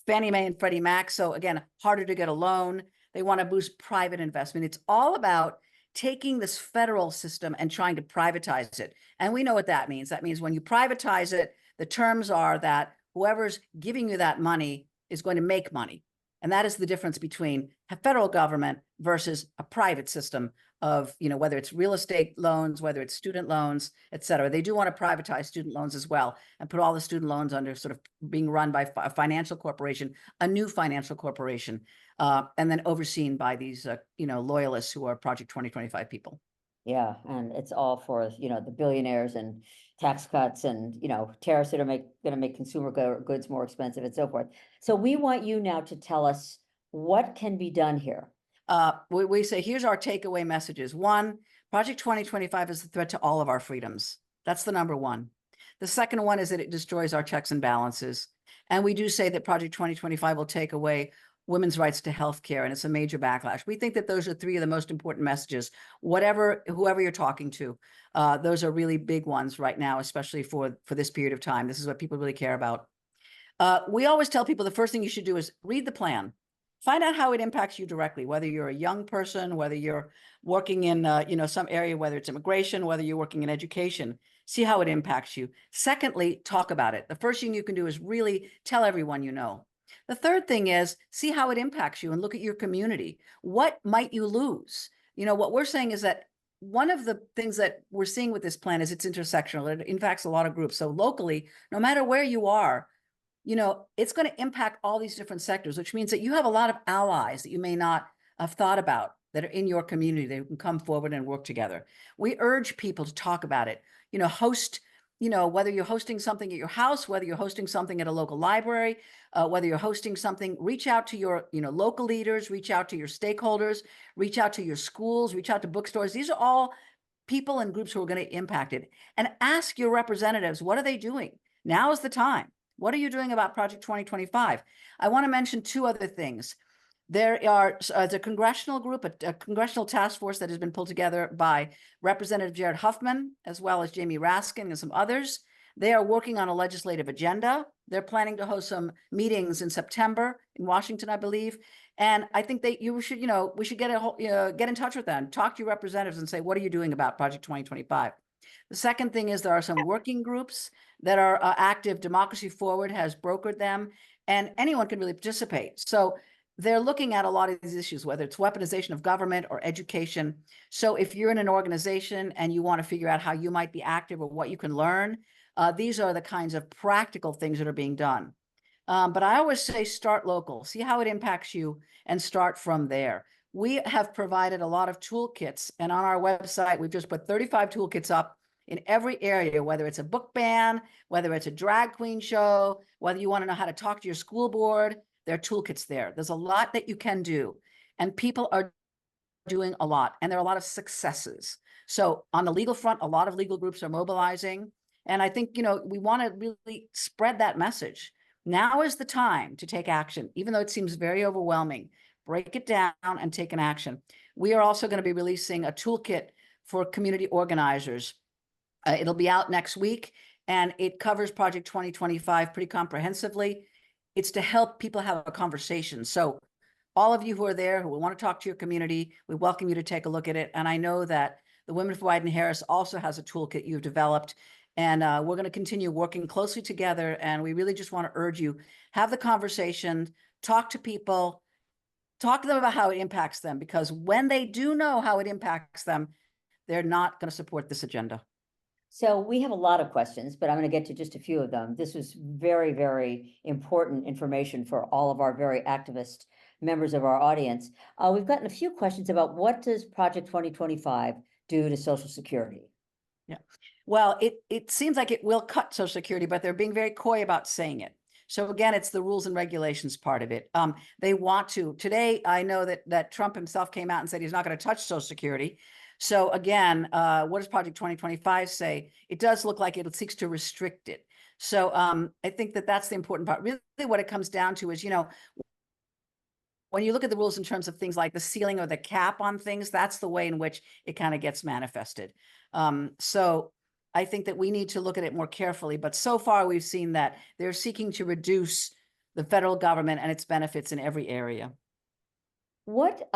Fannie Mae and Freddie Mac. So again, harder to get a loan. They want to boost private investment. It's all about taking this federal system and trying to privatize it. And we know what that means. That means when you privatize it, the terms are that whoever's giving you that money is going to make money. And that is the difference between a federal government versus a private system of, whether it's real estate loans, whether it's student loans, et cetera. They do want to privatize student loans as well and put all the student loans under sort of being run by a financial corporation, a new financial corporation, and then overseen by these, loyalists who are Project 2025 people. Yeah, and it's all for, the billionaires and tax cuts and, tariffs that are gonna make consumer goods more expensive and so forth. So we want you now to tell us what can be done here. We say, here's our takeaway messages. One, Project 2025 is a threat to all of our freedoms. That's the number one. The second one is that it destroys our checks and balances. And we do say that Project 2025 will take away women's rights to health care, and it's a major backlash. We think that those are three of the most important messages. Whoever you're talking to, those are really big ones right now, especially for this period of time. This is what people really care about. We always tell people the first thing you should do is read the plan. Find out how it impacts you directly, whether you're a young person, whether you're working in some area, whether it's immigration, whether you're working in education. See how it impacts you. Secondly, talk about it. The first thing you can do is really tell everyone you know. The third thing is see how it impacts you and look at your community. What might you lose? What we're saying is that one of the things that we're seeing with this plan is it's intersectional. It impacts a lot of groups. So locally, no matter where you are, it's going to impact all these different sectors, which means that you have a lot of allies that you may not have thought about that are in your community that can come forward and work together. We urge people to talk about it, host, whether you're hosting something at your house, whether you're hosting something at a local library, whether you're hosting something, reach out to your, local leaders, reach out to your stakeholders, reach out to your schools, reach out to bookstores. These are all people and groups who are going to impact it. And ask your representatives, what are they doing? Now is the time. What are you doing about Project 2025? I want to mention two other things. There are the congressional group, a congressional task force that has been pulled together by Representative Jared Huffman, as well as Jamie Raskin and some others. They are working on a legislative agenda. They're planning to host some meetings in September in Washington, I believe. And I think that we should get in touch with them, talk to your representatives and say, what are you doing about Project 2025? The second thing is there are some working groups that are active. Democracy Forward has brokered them, and anyone can really participate. So they're looking at a lot of these issues, whether it's weaponization of government or education. So if you're in an organization and you want to figure out how you might be active or what you can learn, these are the kinds of practical things that are being done. But I always say start local, see how it impacts you, and start from there. We have provided a lot of toolkits, and on our website, we've just put 35 toolkits up in every area, whether it's a book ban, whether it's a drag queen show, whether you want to know how to talk to your school board, there are toolkits there. There's a lot that you can do, and people are doing a lot, and there are a lot of successes. So on the legal front, a lot of legal groups are mobilizing, and I think, we want to really spread that message. Now is the time to take action, even though it seems very overwhelming. Break it down and take an action. We are also going to be releasing a toolkit for community organizers. It'll be out next week, and it covers Project 2025 pretty comprehensively. It's to help people have a conversation. So all of you who are there, who want to talk to your community, we welcome you to take a look at it. And I know that the Women for Biden-Harris also has a toolkit you've developed, and we're going to continue working closely together. And we really just want to urge you, have the conversation, talk to people, talk to them about how it impacts them, because when they do know how it impacts them, they're not going to support this agenda. So we have a lot of questions, but I'm going to get to just a few of them. This was very, very important information for all of our very activist members of our audience. We've gotten a few questions about what does Project 2025 do to Social Security? Yeah, well, it seems like it will cut Social Security, but they're being very coy about saying it. So again, it's the rules and regulations part of it. They want to. Today, I know that Trump himself came out and said he's not going to touch Social Security. So again, what does Project 2025 say? It does look like it seeks to restrict it. So I think that that's the important part. Really what it comes down to is, when you look at the rules in terms of things like the ceiling or the cap on things, that's the way in which it kind of gets manifested. So I think that we need to look at it more carefully. But so far, we've seen that they're seeking to reduce the federal government and its benefits in every area. What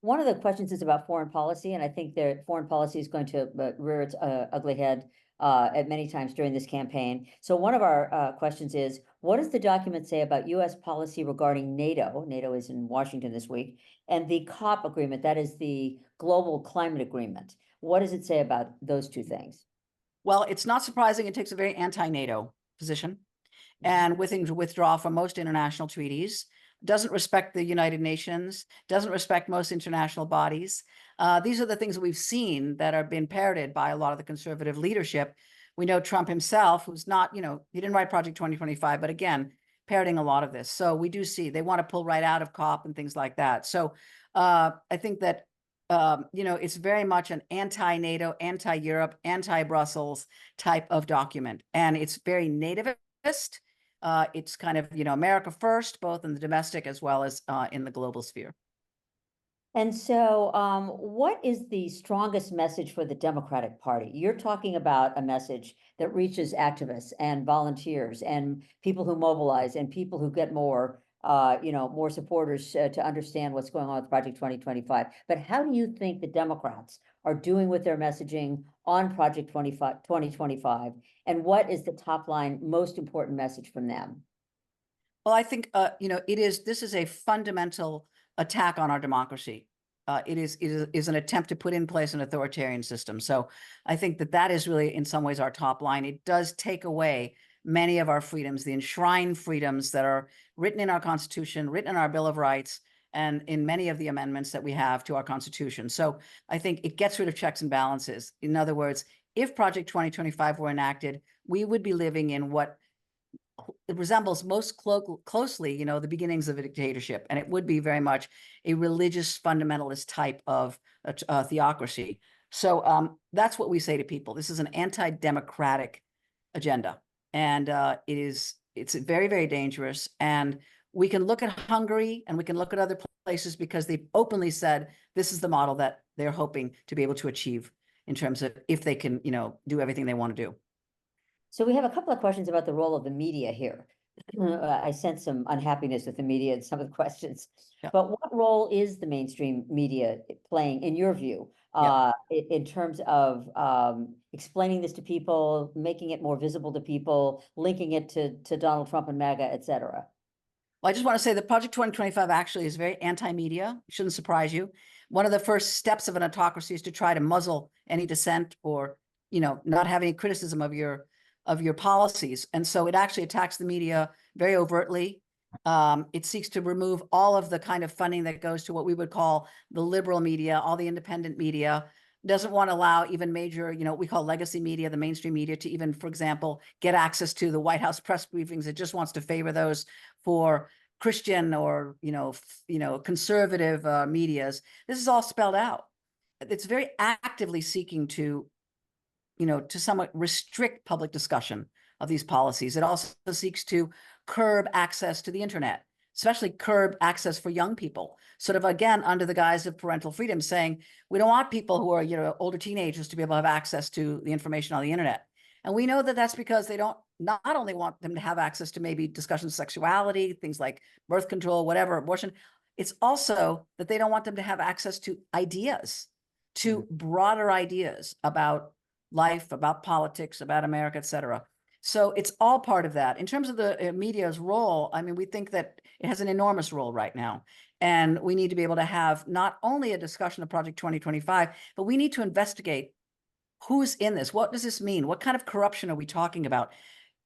one of the questions is about foreign policy, and I think that foreign policy is going to rear its ugly head at many times during this campaign. So one of our questions is, what does the document say about U.S. policy regarding NATO? NATO is in Washington this week, and the COP agreement, that is the Global Climate Agreement. What does it say about those two things? Well, it's not surprising it takes a very anti-NATO position and willing to withdraw from most international treaties, doesn't respect the United Nations, doesn't respect most international bodies. These are the things that we've seen that are being parroted by a lot of the conservative leadership. We know Trump himself, who's not, he didn't write Project 2025, but again, parroting a lot of this. So we do see they want to pull right out of COP and things like that. So I think that it's very much an anti-NATO, anti-Europe, anti-Brussels type of document. And it's very nativist. It's kind of, America first, both in the domestic as well as in the global sphere. And so what is the strongest message for the Democratic Party? You're talking about a message that reaches activists and volunteers and people who mobilize and people who get more more supporters to understand what's going on with Project 2025. But how do you think the Democrats are doing with their messaging on Project 2025? And what is the top line most important message from them? Well, I think, this is a fundamental attack on our democracy. It is an attempt to put in place an authoritarian system. So I think that is really, in some ways, our top line. It does take away many of our freedoms, the enshrined freedoms that are written in our Constitution, written in our Bill of Rights, and in many of the amendments that we have to our Constitution. So I think it gets rid of checks and balances. In other words, if Project 2025 were enacted, we would be living in what it resembles most closely, the beginnings of a dictatorship. And it would be very much a religious fundamentalist type of theocracy. So that's what we say to people. This is an anti-democratic agenda. And it's very, very dangerous. And we can look at Hungary and we can look at other places because they've openly said this is the model that they're hoping to be able to achieve in terms of if they can, do everything they want to do. So we have a couple of questions about the role of the media here. I sense some unhappiness with the media in some of the questions. Yeah. But what role is the mainstream media playing, in your view, in terms of explaining this to people, making it more visible to people, linking it to Donald Trump and MAGA, et cetera? Well, I just want to say that Project 2025 actually is very anti-media. It shouldn't surprise you. One of the first steps of an autocracy is to try to muzzle any dissent or, not have any criticism of your policies. And so it actually attacks the media very overtly. It seeks to remove all of the kind of funding that goes to what we would call the liberal media, all the independent media. Doesn't want to allow even major, what we call legacy media, the mainstream media, to even, for example, get access to the White House press briefings. It just wants to favor those for Christian or, conservative medias. This is all spelled out. It's very actively seeking to somewhat restrict public discussion of these policies. It also seeks to curb access to the internet, especially curb access for young people, sort of, again, under the guise of parental freedom, saying we don't want people who are, older teenagers to be able to have access to the information on the internet. And we know that that's because they don't not only want them to have access to maybe discussions of sexuality, things like birth control, whatever, abortion. It's also that they don't want them to have access to ideas, to broader ideas about life, about politics, about America, et cetera. So it's all part of that. In terms of the media's role, I mean, we think that it has an enormous role right now. And we need to be able to have not only a discussion of Project 2025, but we need to investigate who's in this. What does this mean? What kind of corruption are we talking about?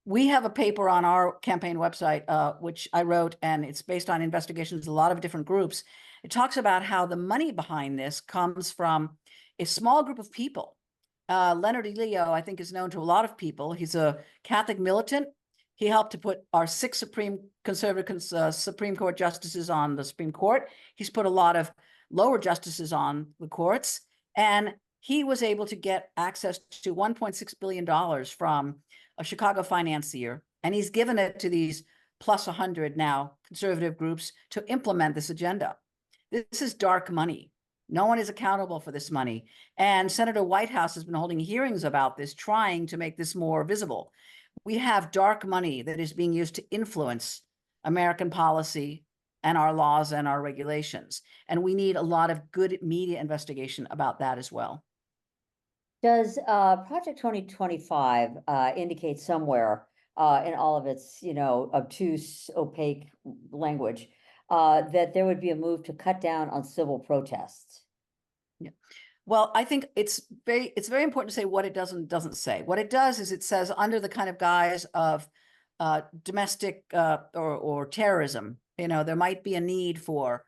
We have a paper on our campaign website, which I wrote, and it's based on investigations of a lot of different groups. It talks about how the money behind this comes from a small group of people. Leonard Elio, I think, is known to a lot of people. He's a Catholic militant. He helped to put our 6 conservative Supreme Court justices on the Supreme Court. He's put a lot of lower justices on the courts. And he was able to get access to $1.6 billion from a Chicago financier. And he's given it to these plus 100 now conservative groups to implement this agenda. This is dark money. No one is accountable for this money. And Senator Whitehouse has been holding hearings about this, trying to make this more visible. We have dark money that is being used to influence American policy and our laws and our regulations. And we need a lot of good media investigation about that as well. Does Project 2025 indicate somewhere in all of its, obtuse, opaque language that there would be a move to cut down on civil protests? Yeah. Well, I think it's very important to say what it doesn't say. What it does is it says under the kind of guise of domestic or terrorism, there might be a need for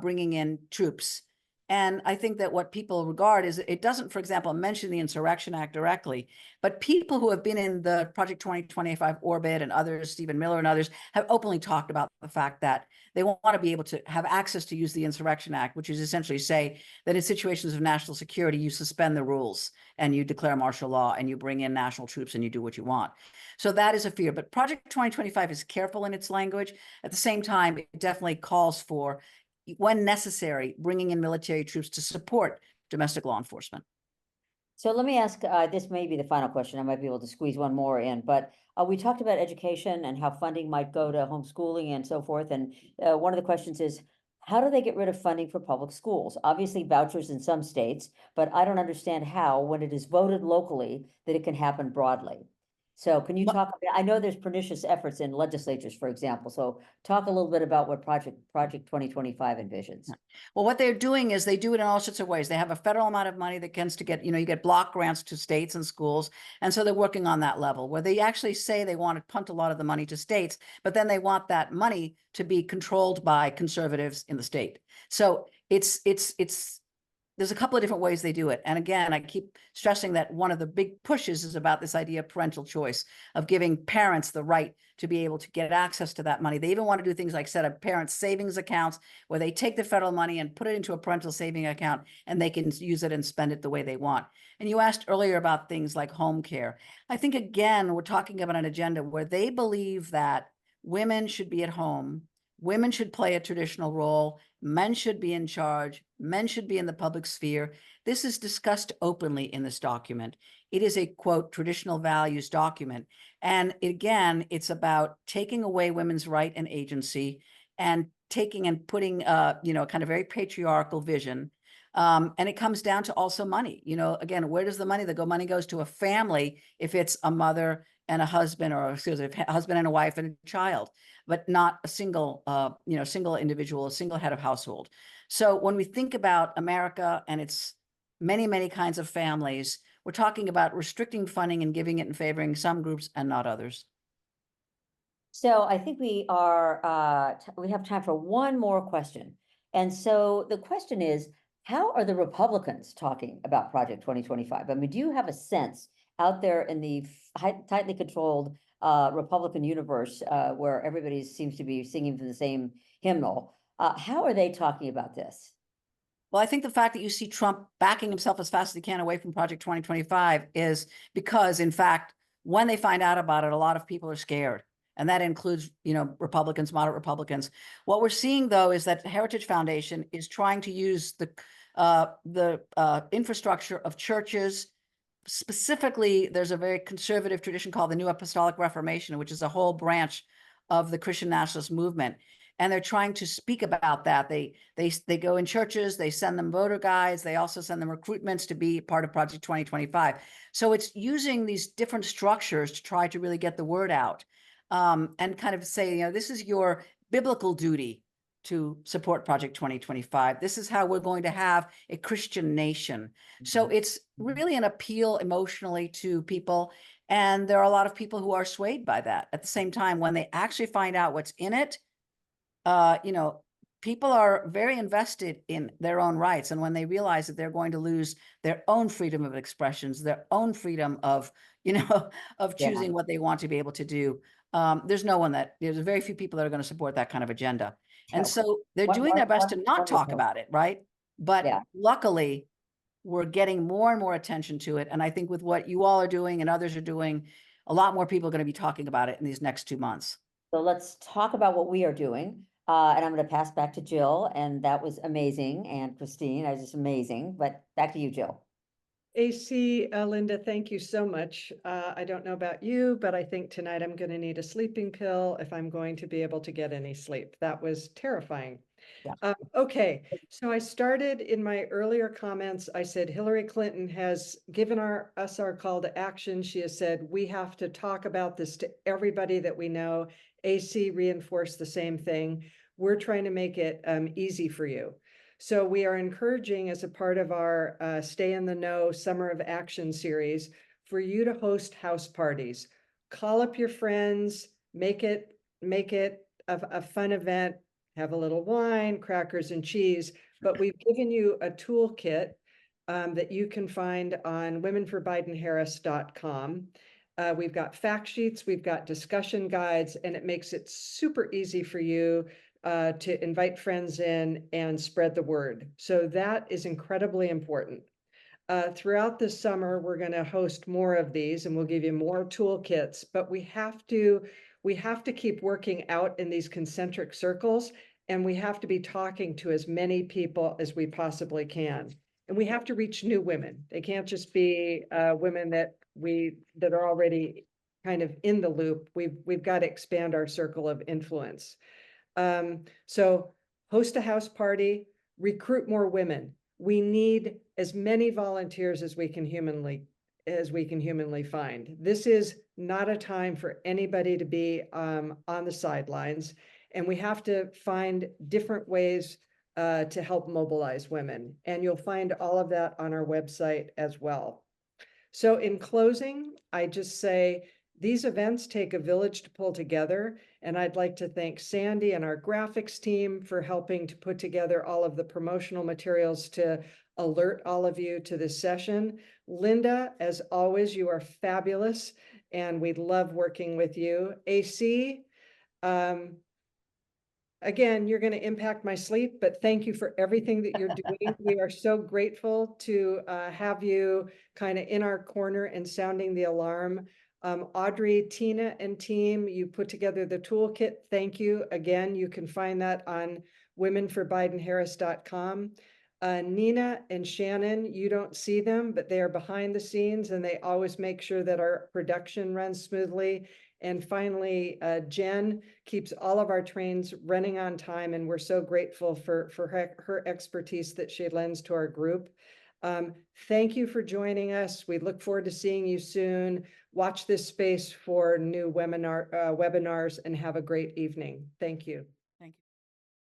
bringing in troops. And I think that what people regard is it doesn't, for example, mention the Insurrection Act directly, but people who have been in the Project 2025 orbit and others, Stephen Miller and others, have openly talked about the fact that they want to be able to have access to use the Insurrection Act, which is essentially say that in situations of national security, you suspend the rules and you declare martial law and you bring in national troops and you do what you want. So that is a fear. But Project 2025 is careful in its language. At the same time, it definitely calls for, when necessary, bringing in military troops to support domestic law enforcement. So let me ask, this may be the final question. I might be able to squeeze one more in, but we talked about education and how funding might go to homeschooling and so forth. And one of the questions is, how do they get rid of funding for public schools? Obviously vouchers in some states, but I don't understand how, when it is voted locally, that it can happen broadly. So can you talk, I know there's pernicious efforts in legislatures, for example. So talk a little bit about what Project 2025 envisions. Well, what they're doing is they do it in all sorts of ways. They have a federal amount of money that tends to get, you get block grants to states and schools. And so they're working on that level where they actually say they want to punt a lot of the money to states, but then they want that money to be controlled by conservatives in the state. So there's a couple of different ways they do it. And again, I keep stressing that one of the big pushes is about this idea of parental choice, of giving parents the right to be able to get access to that money. They even want to do things like set up parents' savings accounts where they take the federal money and put it into a parental saving account and they can use it and spend it the way they want. And you asked earlier about things like home care. I think, again, we're talking about an agenda where they believe that women should be at home, women should play a traditional role, men should be in charge, men should be in the public sphere. This is discussed openly in this document. It is a, quote, traditional values document. And again, it's about taking away women's right and agency and taking and putting, a kind of very patriarchal vision. And it comes down to also money. Again, where does the money go? Money goes to a family if it's a mother and a husband, or excuse me, a husband and a wife and a child, but not a single, single individual, a single head of household. So when we think about America and its many, many kinds of families, we're talking about restricting funding and giving it and favoring some groups and not others. So I think we have time for one more question. And so the question is, how are the Republicans talking about Project 2025? I mean, do you have a sense out there in the tightly controlled Republican universe where everybody seems to be singing from the same hymnal? How are they talking about this? Well, I think the fact that you see Trump backing himself as fast as he can away from Project 2025 is because, in fact, when they find out about it, a lot of people are scared. And that includes, Republicans, moderate Republicans. What we're seeing, though, is that the Heritage Foundation is trying to use the infrastructure of churches. Specifically, there's a very conservative tradition called the New Apostolic Reformation, which is a whole branch of the Christian nationalist movement. And they're trying to speak about that. They go in churches, they send them voter guides, they also send them recruitments to be part of Project 2025. So it's using these different structures to try to really get the word out, and kind of say, this is your biblical duty to support Project 2025. This is how we're going to have a Christian nation. So it's really an appeal emotionally to people. And there are a lot of people who are swayed by that. At the same time, when they actually find out what's in it, people are very invested in their own rights. And when they realize that they're going to lose their own freedom of expressions, their own freedom of, of choosing what they want to be able to do, there's very few people that are going to support that kind of agenda. And so they're doing their best to not talk about it, right? But luckily, we're getting more and more attention to it. And I think with what you all are doing and others are doing, a lot more people are going to be talking about it in these next 2 months. So let's talk about what we are doing. And I'm going to pass back to Jill. And that was amazing. And Christine, that was just amazing. But back to you, Jill. AC, Linda, thank you so much. I don't know about you, but I think tonight I'm going to need a sleeping pill if I'm going to be able to get any sleep. That was terrifying. Yeah. Okay, so I started in my earlier comments. I said Hillary Clinton has given us our call to action. She has said we have to talk about this to everybody that we know. AC reinforced the same thing. We're trying to make it easy for you. So we are encouraging, as a part of our Stay in the Know Summer of Action series, for you to host house parties. Call up your friends, make it a fun event, have a little wine, crackers and cheese, but we've given you a toolkit that you can find on womenforbidenharris.com. We've got fact sheets, we've got discussion guides, and it makes it super easy for you to invite friends in and spread the word. So that is incredibly important. Throughout the summer, we're going to host more of these, and we'll give you more toolkits, but we have to keep working out in these concentric circles, and we have to be talking to as many people as we possibly can. And we have to reach new women. They can't just be women that are already kind of in the loop. We've got to expand our circle of influence. So host a house party, recruit more women. We need as many volunteers as we can humanly find. This is not a time for anybody to be on the sidelines, and we have to find different ways to help mobilize women. And you'll find all of that on our website as well. So in closing, I just say these events take a village to pull together, and I'd like to thank Sandy and our graphics team for helping to put together all of the promotional materials to alert all of you to this session. Linda, as always, you are fabulous, and we love working with you. AC, again, you're going to impact my sleep, but thank you for everything that you're doing. We are so grateful to have you kind of in our corner and sounding the alarm. Audrey, Tina, and team, you put together the toolkit. Thank you. Again, you can find that on womenforbidenharris.com. Nina and Shannon, you don't see them, but they are behind the scenes, and they always make sure that our production runs smoothly. And finally, Jen keeps all of our trains running on time, and we're so grateful for her expertise that she lends to our group. Thank you for joining us. We look forward to seeing you soon. Watch this space for new webinars, and have a great evening. Thank you.